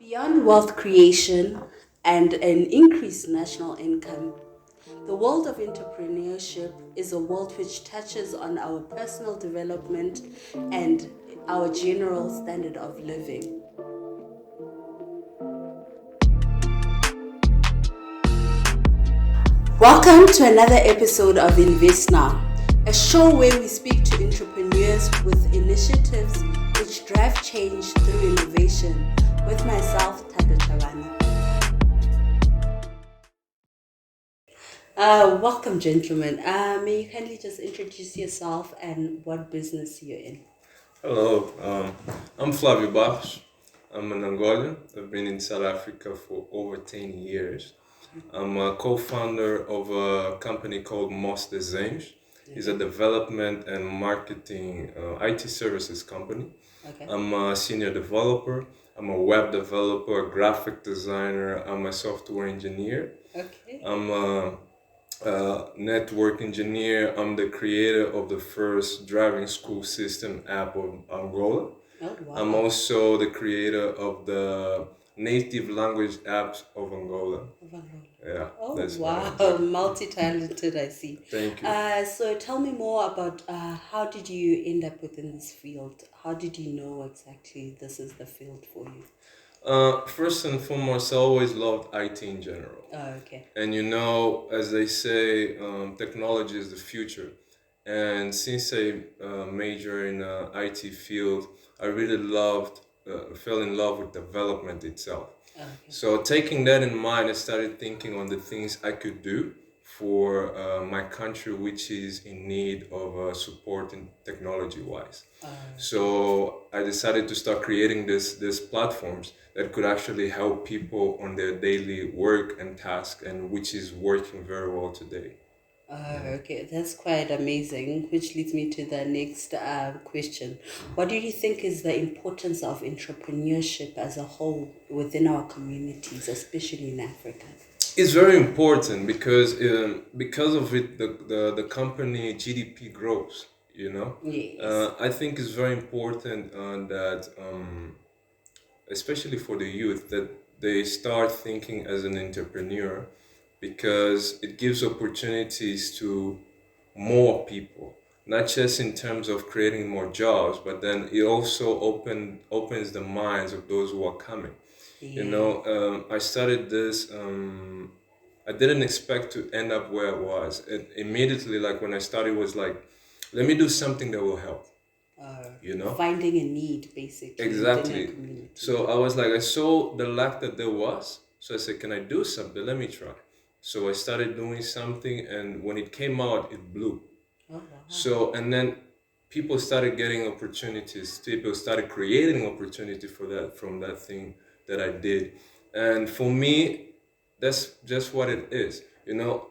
Beyond wealth creation and an increased national income, the world of entrepreneurship is a world which touches on our personal development and our general standard of living. Welcome to another episode of Invest Now, a show where we speak to entrepreneurs with initiatives which drive change through innovation, with myself, Tata Chavani. Welcome, gentlemen. May you kindly just introduce yourself and what business you're in? Hello, I'm Flavio Barros. I'm an Angolan. I've been in South Africa for over 10 years. I'm a co-founder of a company called Mos Desenhos. It's a development and marketing IT services company. Okay. I'm a senior developer. I'm a web developer, a graphic designer. I'm a software engineer. Okay. I'm a network engineer. I'm the creator of the first driving school system app of Angola. Oh, wow. I'm also the creator of the native language apps of Angola. Yeah, Oh, that's wow. mine. Multi-talented, I see. Thank you. So tell me more about how did you end up within this field? How did you know exactly this is the field for you? First and foremost, I always loved IT in general. Oh, okay. And as they say, technology is the future. And since I major in IT field, I really fell in love with development itself. Okay. So taking that in mind, I started thinking on the things I could do for my country, which is in need of support in technology-wise. So I decided to start creating these platforms that could actually help people on their daily work and task, and which is working very well today. Okay, that's quite amazing, which leads me to the next question. What do you think is the importance of entrepreneurship as a whole within our communities, especially in Africa? It's very important because of it the company GDP grows. Yes. I think it's very important that especially for the youth, that they start thinking as an entrepreneur because it gives opportunities to more people, not just in terms of creating more jobs, but then it also opens the minds of those who are coming. Yeah. I started this. I didn't expect to end up where I was. It immediately, like when I started, was like, let me do something that will help. You know, Finding a need basically within a exactly. community. So I was like, I saw the lack that there was. So I said, can I do something? Let me try. So I started doing something, and when it came out, it blew. Oh, wow. So, and then people started getting opportunities. People started creating opportunity for that from that thing that I did. And for me, that's just what it is.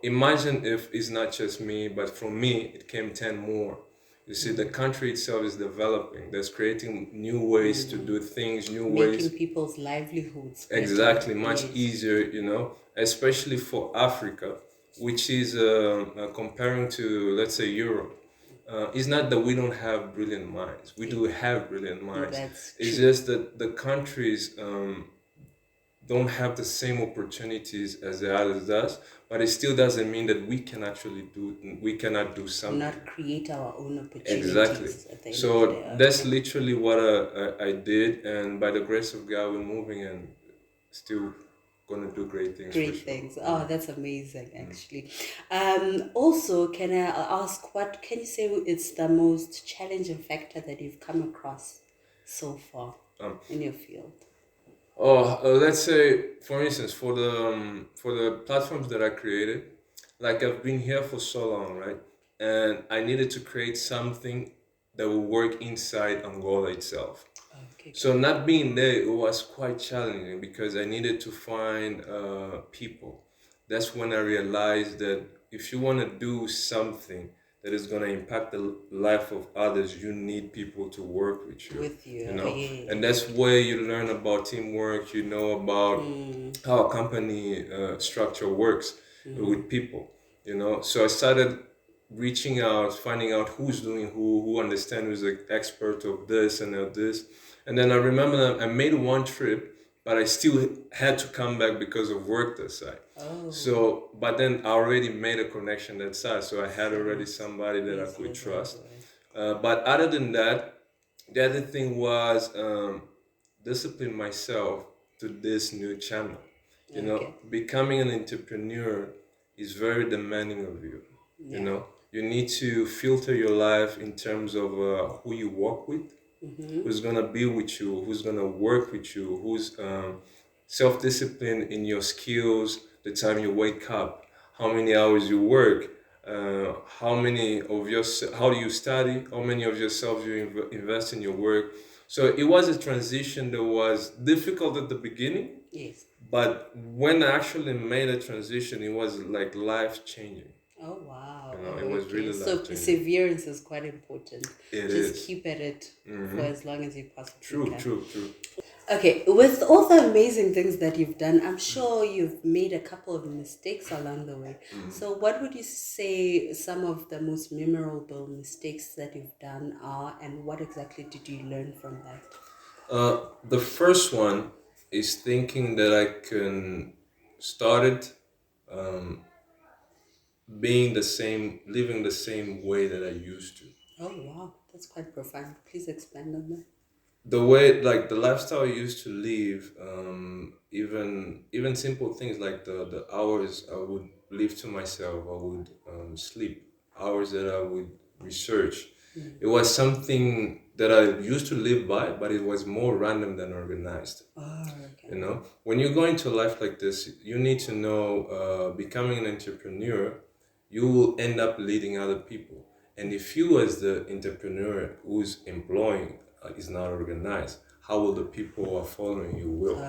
Imagine if it's not just me, but from me, it came 10 more. You see, the country itself is developing. There's creating new ways to do things, new Making ways. people's livelihoods better. Exactly, much Yes. easier, especially for Africa, which is comparing to, let's say, Europe. It's not that we don't have brilliant minds. We do have brilliant minds. That's It's true. just that the countries don't have the same opportunities as the others does, but it still doesn't mean that we cannot do something. Not create our own Exactly. opportunities at the end of the So day. that's literally what I did, and by the grace of God, we're moving and still gonna do great things for Great sure. things. Oh, that's amazing, actually. Also, can I ask what can you say is the most challenging factor that you've come across so far in your field? Let's say, for instance, for the platforms that I created, like I've been here for so long, right? And I needed to create something that will work inside Angola itself. Okay. So not being there, it was quite challenging because I needed to find people. That's when I realized that if you want to do something that is going to impact the life of others, you need people to work with you. With you, And yeah. that's where you learn about teamwork. You know about how a company structure works with people. So I started reaching out, finding out who's doing who understands, who's an expert of this and of this. And then I remember that I made one trip but I still had to come back because of work that side. Oh, So, but then I already made a connection that side, so I had already yes. somebody that I Yes, could yes, right trust. away. But other than that, the other thing was discipline myself to this new channel. You know, Okay. becoming an entrepreneur is very demanding of you. You Yeah. know, you need to filter your life in terms of who you work with, Mm-hmm. who's gonna be with you, who's gonna work with you, who's self-discipline in your skills, the time you wake up, how many hours you work, how many of your, how do you study, how many of yourself you invest in your work. So it was a transition that was difficult at the beginning, Yes. but when I actually made a transition, it was like life changing. Oh, wow. You know, it was Okay. really So life changing. perseverance is quite important. It Just is. keep at it for Mm-hmm. as long as you possibly True, can. true, true. Okay, with all the amazing things that you've done, I'm sure you've made a couple of mistakes along the way. So, what would you say some of the most memorable mistakes that you've done are, and what exactly did you learn from that? The first one is thinking that I can start it being the same, living the same way that I used to. Oh, wow, that's quite profound. Please expand on that. The way, like the lifestyle I used to live, even simple things like the hours I would live to myself, I would sleep, hours that I would research. It was something that I used to live by, but it was more random than organized. Oh, okay. You know, when you go into life like this, you need to know becoming an entrepreneur, you will end up leading other people. And if you, as the entrepreneur who's employing, is not organized, how will the people who are following you will?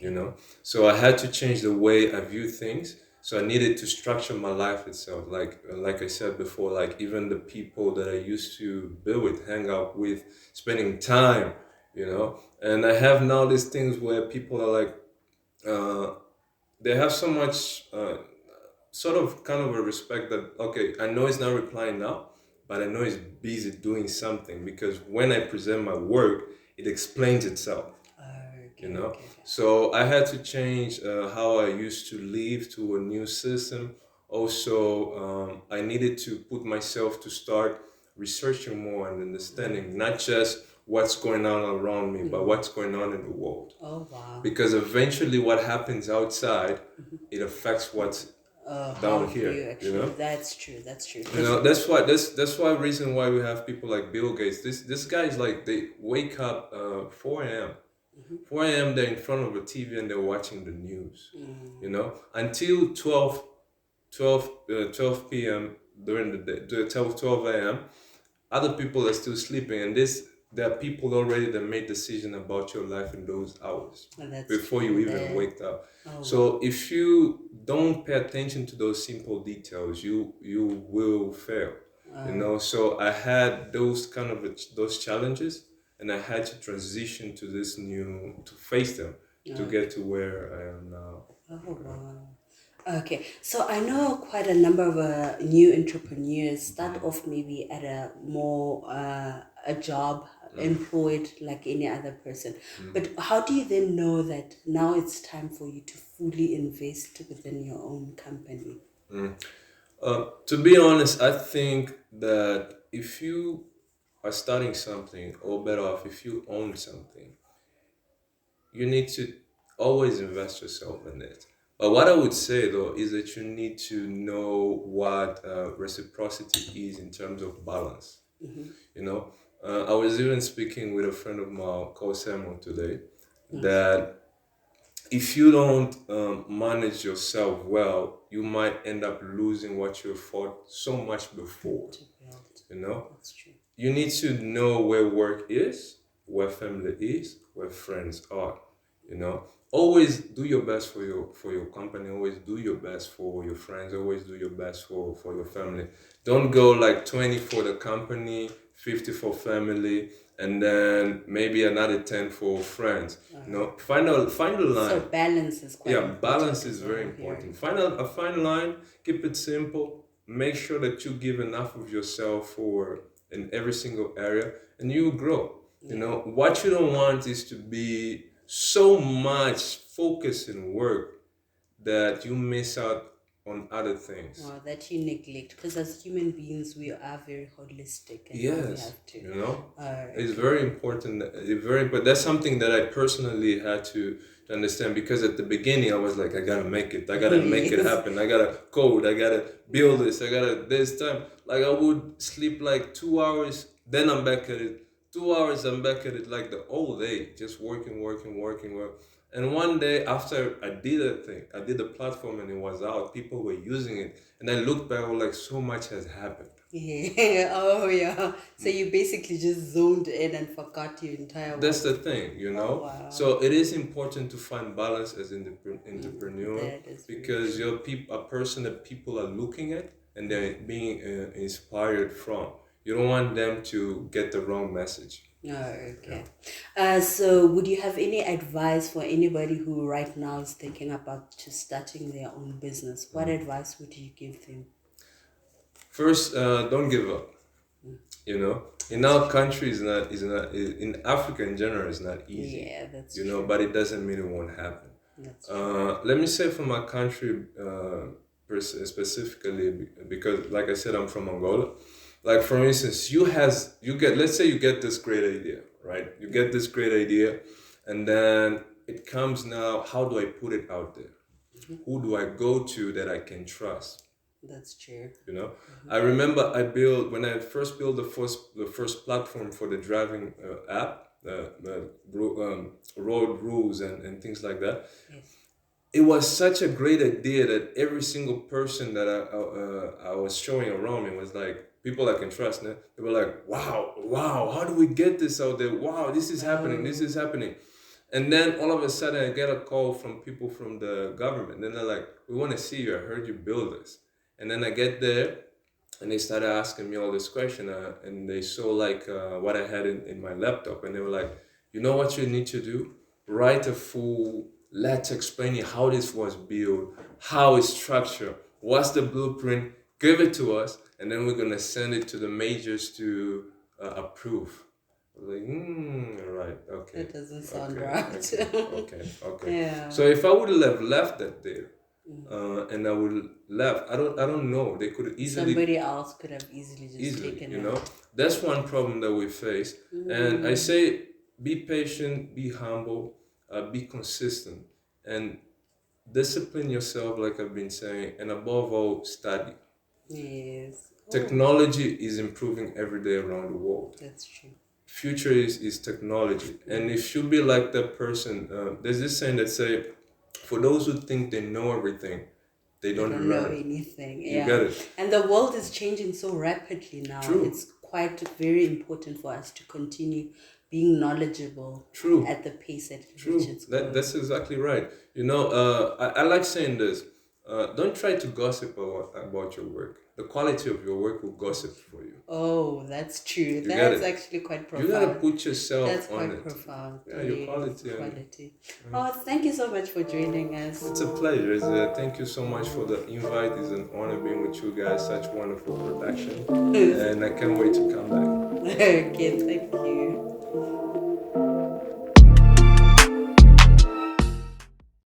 You Okay. know, so I had to change the way I view things. So I needed to structure my life itself, like I said before, like even the people that I used to be with, hang out with, spending time, you know. And I have now these things where people are like, uh, they have so much sort of kind of a respect that, okay, I know he's not replying now, but I know he's busy doing something, because when I present my work, it explains itself. You Okay, know, okay, okay. so I had to change how I used to live to a new system. Also, I needed to put myself to start researching more and understanding not just what's going on around me, but what's going on in the world, Oh, wow. because eventually what happens outside, it affects what's How down do here, you you actually? know. That's true. That's true. You know, that's why reason why we have people like Bill Gates. This guy is like, they wake up 4 a.m. 4 a.m. they're in front of a TV and they're watching the news, you know, until 12 p.m. during the day, to 12 a.m. Other people are still sleeping, and there are people already that made decision about your life in those hours Oh, that's before you true. even That. wake up. Oh, wow. So if you don't pay attention to those simple details, you will fail. You know, so I had those kind of those challenges, and I had to transition to this new, to face them, to get Okay. to where I am now. Oh, wow. Okay, so I know quite a number of new entrepreneurs start off maybe at a more a job, employed like any other person. But how do you then know that now it's time for you to fully invest within your own company? To be honest, I think that if you are starting something, or better off, if you own something, you need to always invest yourself in it. But what I would say though is that you need to know what reciprocity is in terms of balance. You know, I was even speaking with a friend of mine called Samuel today, Yes. that if you don't manage yourself well, you might end up losing what you fought so much before. To build. You know, That's true. you need to know where work is, where family is, where friends are. You know, always do your best for your company. Always do your best for your friends. Always do your best for your family. Don't go like 20 for the company, 50 for family, and then maybe another 10 for friends. You know, find a So line. balance is quite Yeah, important balance is as well. very I'm hearing. important. Find a fine line, keep it simple, make sure that you give enough of yourself for in every single area, and you grow. You Yeah. know, what you don't want is to be so much focus and work that you miss out on other things. Or that you neglect, because as human beings we are very holistic and now we Yes, have to. you know, it's Okay. very important. But that's something that I personally had to understand, because at the beginning I was like, I gotta make it, I gotta make it Yes. happen, I gotta code, I gotta build this, I gotta this time. Like I would sleep like 2 hours, then I'm back at it. 2 hours, I'm back at it, like the whole day, just working, working, working, work. And one day after I did that thing, I did the platform and it was out, people were using it, and I looked back, I was like, so much has happened. Yeah. Oh yeah. So you basically just zoned in and forgot your entire That's work. the thing, you Oh know. wow. So it is important to find balance as an entrepreneur, That is very because true. you're a person that people are looking at and they're being inspired from. You don't want them to get the wrong message. Oh, Yeah. okay. So would you have any advice for anybody who right now is thinking about just starting their own business? What advice would you give them? First, don't give up. You know, in our country in Africa in general is not easy. Yeah, that's You know, true. but it doesn't mean it won't happen. That's true. Let me say for my country specifically, because like I said, I'm from Angola. Like for instance, you get, let's say you get this great idea, right? You get this great idea, and then it comes now. How do I put it out there? Who do I go to that I can trust? That's true. You know, I remember I built when I first built the first platform for the driving app, road rules and things like that. Yes. It was such a great idea that every single person that I was showing around me was like, people I can trust. Né? They were like, wow, wow, how do we get this out there? Wow, this is happening, this is happening. And then all of a sudden I get a call from people from the government. Then they're like, we want to see you. I heard you build this. And then I get there and they started asking me all this question, and they saw like what I had in my laptop, and they were like, you know what you need to do? Write a full letter explaining how this was built, how it's structured, what's the blueprint, give it to us, and then we're gonna send it to the majors to approve. I was like, right, okay, That doesn't sound okay, right. okay. Yeah. So if I would have left that there, and I would left, I don't know. They could easily Somebody else could have easily just easily, taken you it. know. That's one problem that we face. And I say, be patient, be humble, be consistent, and discipline yourself, like I've been saying, and above all, study. Yes. Oh, Technology is improving every day around the world. that's true. Future is technology, and if you be like that person, there's this saying that say, for those who think they know everything, they They don't don't know learn. anything. You Yeah. get it? And the world is changing so rapidly now. True. It's quite very important for us to continue being knowledgeable True. at the pace at True. which it's going. That's exactly right. You know, I like saying this. Don't try to gossip about your work. The quality of your work will gossip for you. Oh, that's true. get That's it. actually quite You profound. gotta put yourself That's on quite it. profound. Yeah, your Yes, quality. quality. Oh, thank you so much for joining us. It's a pleasure. Thank you so much for the invite. It's an honor being with you guys. Such wonderful production, and I can't wait to come back. Okay, thank you.